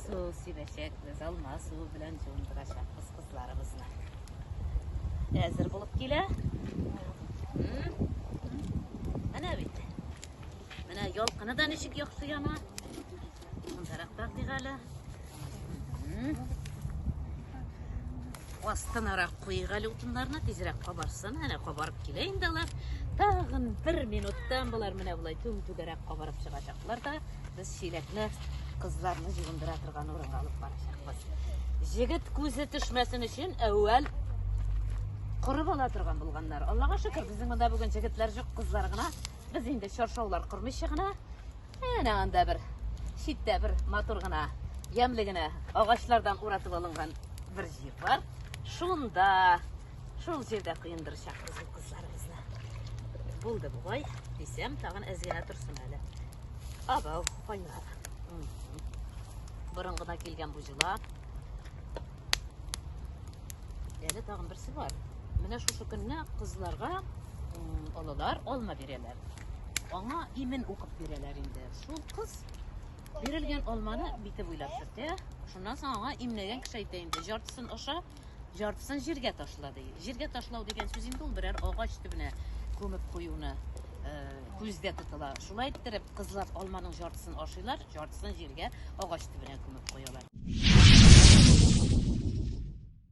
Su siveşek biz alma su bilen junduracakız kızlarımızla. Hazır bulup gele. Ana bit. Mana yol kanadan ışık yok suyama. Bu tarafta tigala. Astan arak kuygalı utunlarına tezirek kabarsın. Ana kabarıp geleyin dalar. Tağın bir minuttan bular mına bulay tügerek kabarıp çıkacaklar da biz şilekli kızlarını jığındıra turgan orunga alıp baracakbız. Jigit көзі түшмесин үшін әуәл құрып ала тұрған болғандар. Аллаға шүкір, біздің онда бүгін жігітлер жоқ, қызлар ғана. Біз енді шоршаулар құрмайшы ғана. Анда бір шитте бір мотор ғана, емлі ғана ағашлардан уратып алынған бір жер бар. Шунда, шул жерде қиындыршақ біздің қызларымызны. Болды бұғай, десем, тағын әзгене тұрсын әлі. Абау, қойнар. Бұрынғына келген бұл жыла. Әлі тағын бірсі бар. Міне шушы күнне қызларға олалар олма берелер. Аңа имен оқып берелер енді. Шул қыз берілген олманы битіп ойлап жүрді. Шундан соң аңа имнеген кішайты енді. Жартысын оша, жартысын жерге ташлады. Жерге ташлау деген сөз енді ол бірер ағаш түбіне көміп қоюыны көзде тұтыла. Шулай еттіріп қызлар олманың жартысын ашылар, жартысын жерге ағаш түбіне көміп қоялар.